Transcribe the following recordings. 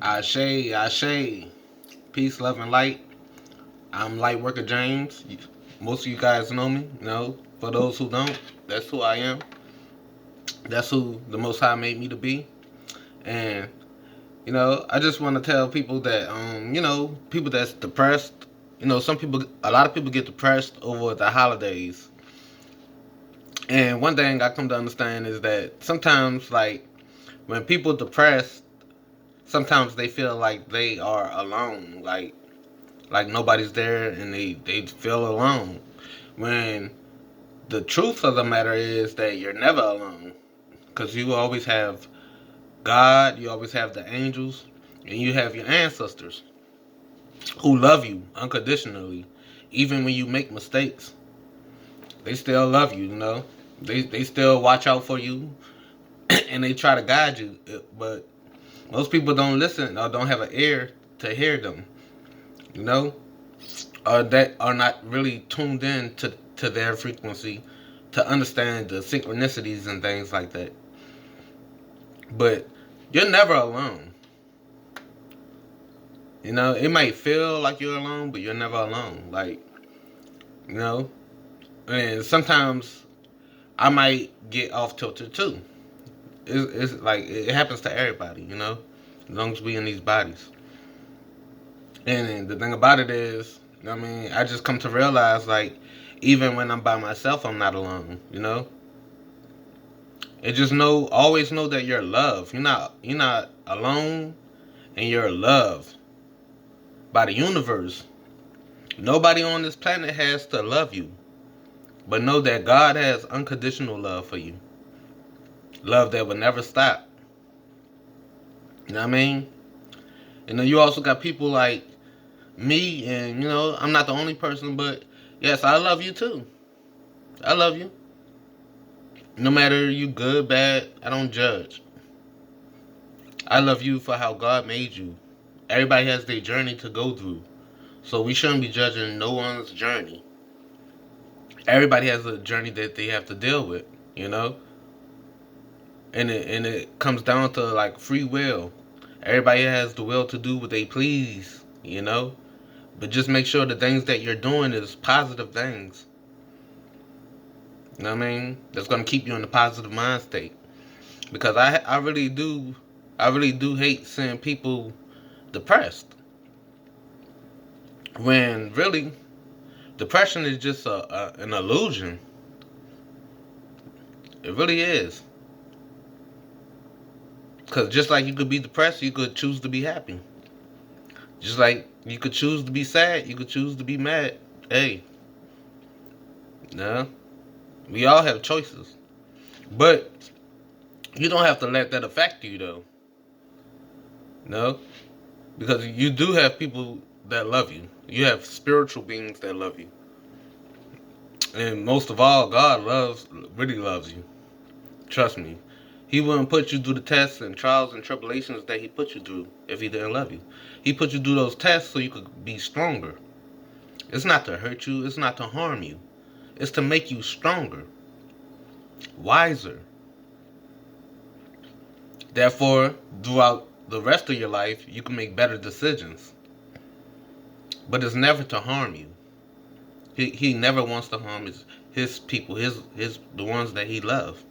Ashe, Ashe. Peace, love, and light. I'm Lightworker James. Most of you guys know me. For those who don't, that's who I am. That's who the Most High made me to be. And I just want to tell people that, people that's depressed. A lot of people get depressed over the holidays. And one thing I come to understand is that sometimes, like, when people depressed, sometimes they feel like they are alone. Like nobody's there and they feel alone. When the truth of the matter is that you're never alone. Because you always have God, you always have the angels, and you have your ancestors who love you unconditionally. Even when you make mistakes, they still love you. They still watch out for you and they try to guide you. But most people don't listen or don't have an ear to hear them, you know? Or that are not really tuned in to their frequency to understand the synchronicities and things like that. But you're never alone. It might feel like you're alone, but you're never alone. You know, and sometimes I might get off tilted too. It's like it happens to everybody, as long as we in these bodies. And the thing about it is, I just come to realize, like, even when I'm by myself, I'm not alone. And just always know that you're loved. You're not alone, and you're loved by the universe. Nobody on this planet has to love you, but know that God has unconditional love for you. Love that will never stop. You know what I mean? And then you also got people like me, and I'm not the only person, but yes, I love you too. I love you. No matter you good, bad, I don't judge. I love you for how God made you. Everybody has their journey to go through. So we shouldn't be judging no one's journey. Everybody has a journey that they have to deal with, you know? And it comes down to like free will. Everybody has the will to do what they please. But just make sure the things that you're doing is positive things. You know what I mean? That's gonna keep you in a positive mind state. Because I really do hate seeing people depressed. When really depression is just an illusion. It really is. Because just like you could be depressed, you could choose to be happy. Just like you could choose to be sad, you could choose to be mad. Hey, no, we all have choices. But you don't have to let that affect you, though. No, because you do have people that love you. You have spiritual beings that love you. And most of all, God really loves you. Trust me. He wouldn't put you through the tests and trials and tribulations that he put you through if he didn't love you. He put you through those tests so you could be stronger. It's not to hurt you, it's not to harm you. It's to make you stronger, wiser. Therefore, throughout the rest of your life, you can make better decisions. But it's never to harm you. He never wants to harm his people, his the ones that he loves.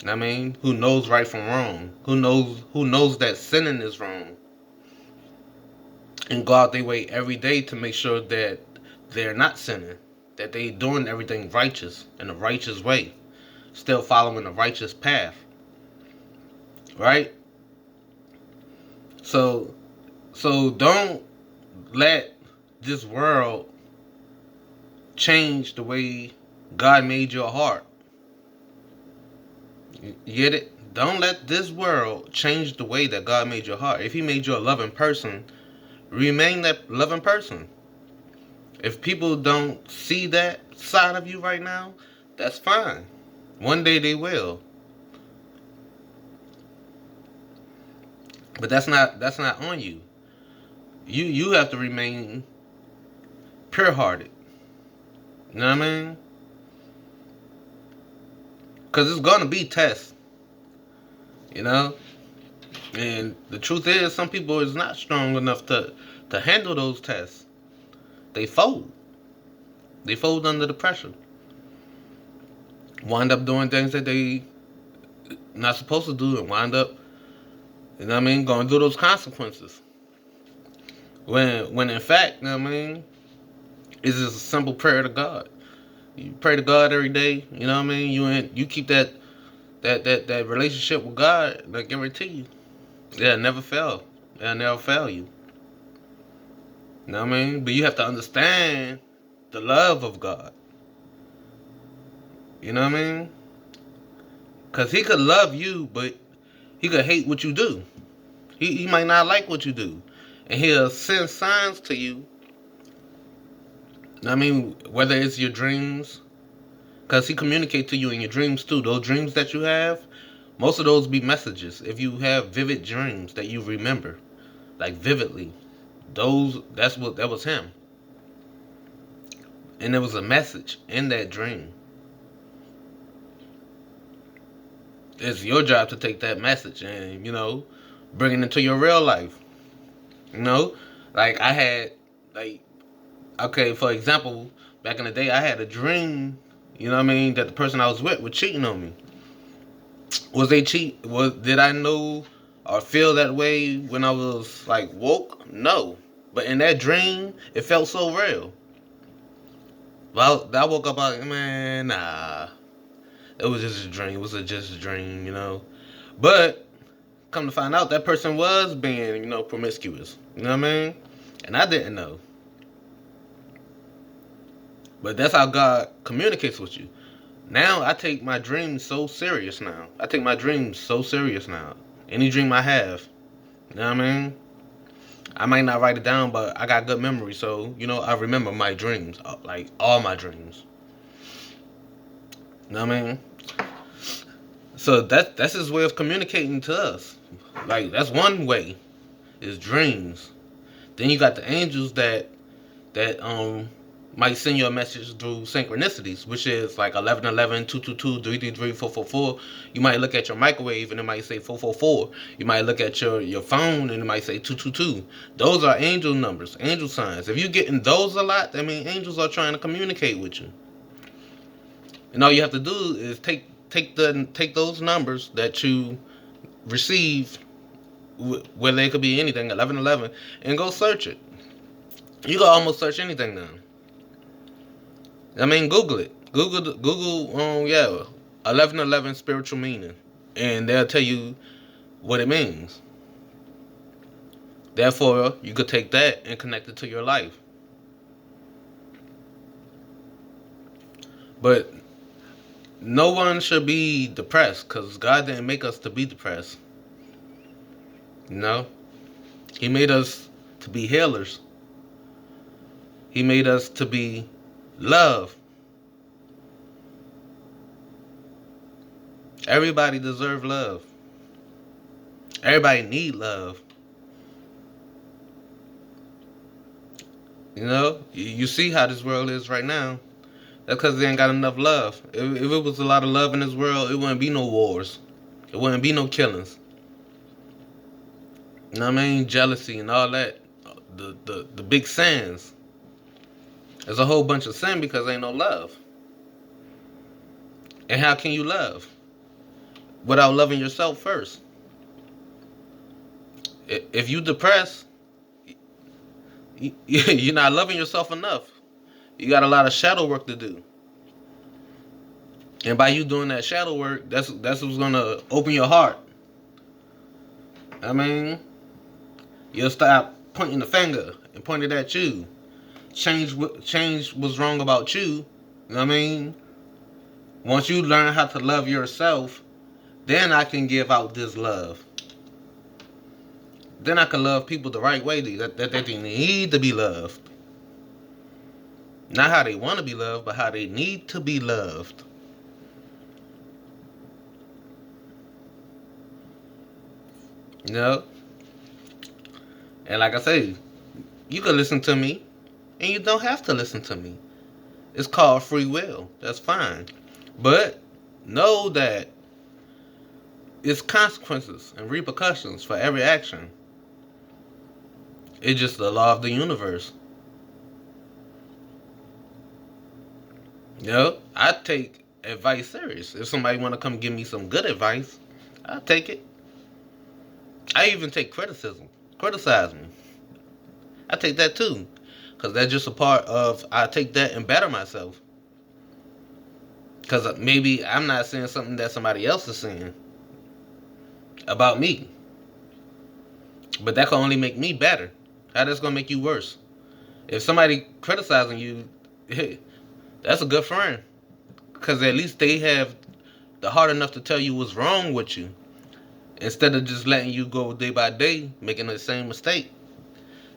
Who knows right from wrong? Who knows that sinning is wrong? And go out their way every day to make sure that they're not sinning, that they doing everything righteous in a righteous way, still following a righteous path, right? So, so don't let this world change the way God made your heart. You get it? Don't let this world change the way that God made your heart. If He made you a loving person, remain that loving person. If people don't see that side of you right now, that's fine. One day they will. But that's not on you. You have to remain pure hearted. You know what I mean? Cause it's gonna be tests. You know? And the truth is, some people is not strong enough to handle those tests. They fold. They fold under the pressure. Wind up doing things that they not supposed to do, and wind up, you know what I mean, going through those consequences. When in fact, you know what I mean, it's just a simple prayer to God. You pray to God every day. You know what I mean. You keep that relationship with God. I guarantee you, it'll never fail. It'll never fail you. You know what I mean. But you have to understand the love of God. You know what I mean. Cause He could love you, but He could hate what you do. He might not like what you do, and He'll send signs to you. I mean, whether it's your dreams, because He communicates to you in your dreams too. Those dreams that you have, most of those be messages. If you have vivid dreams that you remember, like vividly, that was Him, and there was a message in that dream. It's your job to take that message and bring it into your real life. You know, like I had, like, okay, for example, back in the day, I had a dream. You know what I mean? That the person I was with was cheating on me. Was they cheat? Did I know or feel that way when I was like woke? No. But in that dream, it felt so real. Well, I woke up like, man, nah. It was just a dream. It was just a dream. But come to find out, that person was being, promiscuous. You know what I mean? And I didn't know. But that's how God communicates with you. Now I take my dreams so serious now. I take my dreams so serious now. Any dream I have, you know what I mean? I might not write it down, but I got good memory, so I remember my dreams, like all my dreams. You know what I mean? So that's His way of communicating to us. Like that's one way, is dreams. Then you got the angels that might send you a message through synchronicities, which is like 1111, 222, 333, 444. You might look at your microwave and it might say 444. You might look at your phone and it might say 222. Those are angel numbers, angel signs. If you're getting those a lot, that means angels are trying to communicate with you. And all you have to do is take those numbers that you receive, where they could be anything, 1111, and go search it. You can almost search anything now. I mean, Google it. Google, 1111 spiritual meaning, and they'll tell you what it means. Therefore, you could take that and connect it to your life. But no one should be depressed, because God didn't make us to be depressed. He made us to be healers. He made us to be love. Everybody deserves love. Everybody need love. You see how this world is right now. That's because they ain't got enough love. If it was a lot of love in this world, it wouldn't be no wars. It wouldn't be no killings. You know what I mean? Jealousy and all that. The big sins. There's a whole bunch of sin because there ain't no love. And how can you love without loving yourself first? If you depressed, you're not loving yourself enough. You got a lot of shadow work to do. And by you doing that shadow work, that's what's gonna open your heart. I mean, you'll stop pointing the finger and point it at you. Change what's wrong about you. You know what I mean? Once you learn how to love yourself, then I can give out this love. Then I can love people the right way that they need to be loved. Not how they want to be loved, but how they need to be loved. And like I say, you can listen to me, and you don't have to listen to me. It's called free will. That's fine. But know that It's consequences and repercussions for every action. It's just the law of the universe. You know, I take advice serious. If somebody want to come give me some good advice, I take it. I even take criticism. Criticize me. I take that too. Because that's just a part of, I take that and better myself. Because maybe I'm not saying something that somebody else is saying about me. But that can only make me better. How that's going to make you worse? If somebody criticizing you, hey, that's a good friend. Because at least they have the heart enough to tell you what's wrong with you. Instead of just letting you go day by day, making the same mistake.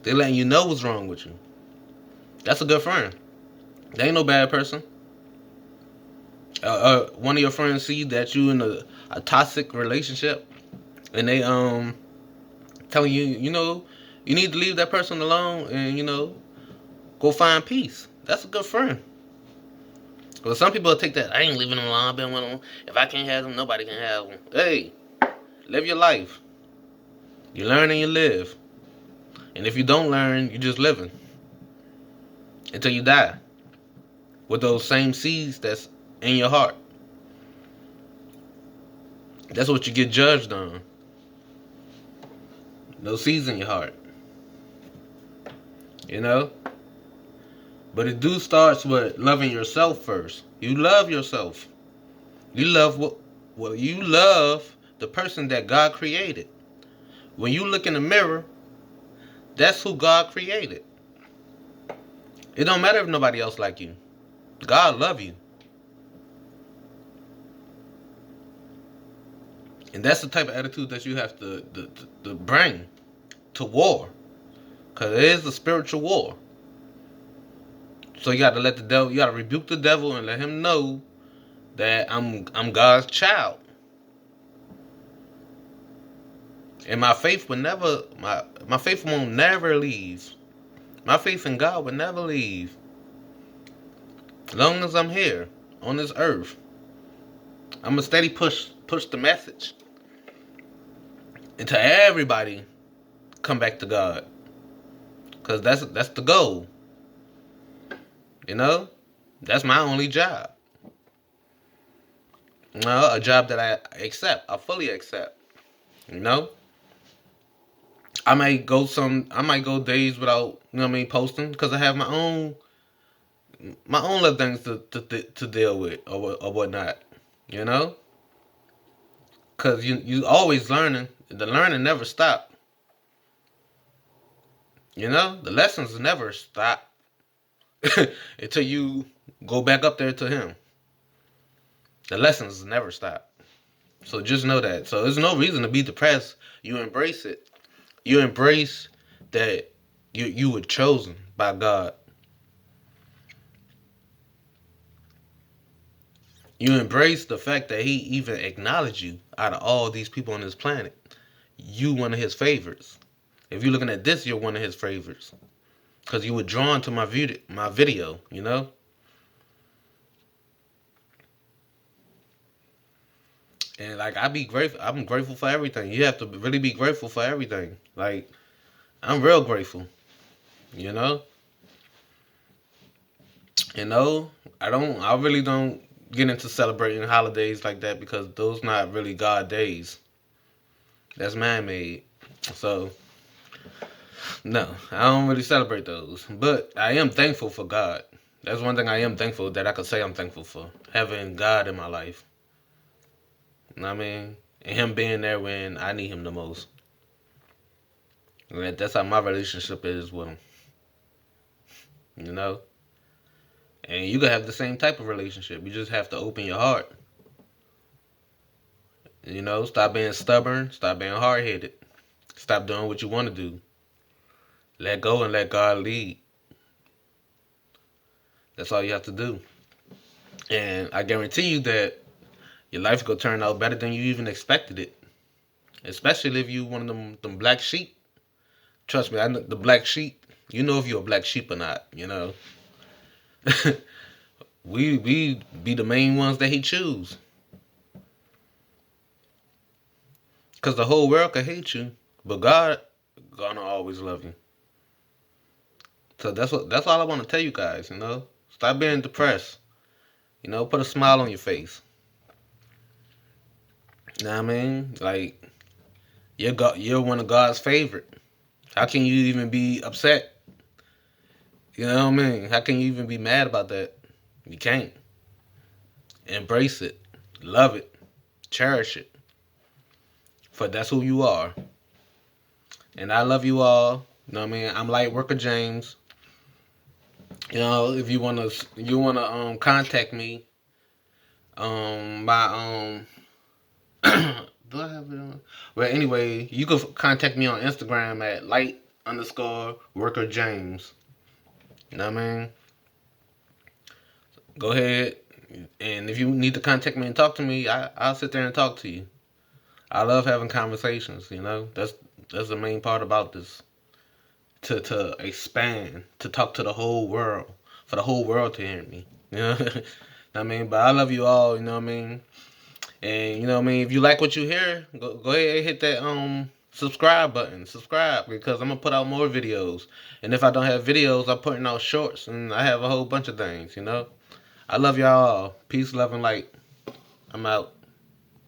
They letting you know what's wrong with you. That's a good friend. They ain't no bad person. One of your friends see that you in a toxic relationship, and they telling you, you need to leave that person alone, and go find peace. That's a good friend. Well, some people take that. I ain't leaving them alone. I've been with them. If I can't have them, nobody can have them. Hey, live your life. You learn and you live. And if you don't learn, you just living until you die with those same seeds that's in your heart. That's what you get judged on. Those seeds in your heart. You know? But it do starts with loving yourself first. You love yourself. You love you love the person that God created. When you look in the mirror, that's who God created. It don't matter if nobody else like you. God love you. And that's the type of attitude that you have to bring to war. Because it is a spiritual war. So you got to let the devil, you got to rebuke the devil and let him know that I'm God's child. And my faith will never, my faith won't never leave. My faith in God will never leave. As long as I'm here on this earth, I'm a steady push the message. Until everybody come back to God. Because that's the goal. You know? That's my only job. A job that I fully accept. You know? I might go days without, posting because I have my own little things to deal with or whatnot. You know? Because you always learning. The learning never stop. You know? The lessons never stop until you go back up there to him. The lessons never stop. So just know that. So there's no reason to be depressed. You embrace it. You embrace that you were chosen by God. You embrace the fact that he even acknowledged you out of all these people on this planet. You one of his favorites. If you're looking at this, you're one of his favorites. Because you were drawn to my video, you know? And like I'm grateful for everything. You have to really be grateful for everything. Like, I'm real grateful. You know? You know, I really don't get into celebrating holidays like that because those not really God days. That's man-made. So, no, I don't really celebrate those. But I am thankful for God. That's one thing I am thankful that I could say I'm thankful for. Having God in my life. You know what I mean? And him being there when I need him the most. And that's how my relationship is with him. You know? And you can have the same type of relationship. You just have to open your heart. You know, stop being stubborn. Stop being hard headed. Stop doing what you want to do. Let go and let God lead. That's all you have to do. And I guarantee you that your life gonna turn out better than you even expected it. Especially if you one of them black sheep. Trust me, I know the black sheep. You know if you're a black sheep or not. You know, we be the main ones that he choose. Cause the whole world can hate you, but God gonna always love you. So that's all I want to tell you guys. Stop being depressed. Put a smile on your face. You know what I mean? Like you're one of God's favorite. How can you even be upset? You know what I mean? How can you even be mad about that? You can't. Embrace it. Love it. Cherish it. For that's who you are. And I love you all. You know what I mean? I'm Lightworker James. If you wanna contact me, my do I have it on? Well, anyway, you can contact me on Instagram at light_worker James. You know what I mean? Go ahead, and if you need to contact me and talk to me, I'll sit there and talk to you. I love having conversations. That's the main part about this. To expand, to talk to the whole world, for the whole world to hear me. You know what I mean? But I love you all. You know what I mean? And you know what I mean? If you like what you hear, go ahead and hit that subscribe button. Subscribe, because I'm gonna put out more videos. And if I don't have videos, I'm putting out shorts, and I have a whole bunch of things. I love y'all all. Peace, love, and light. I'm out.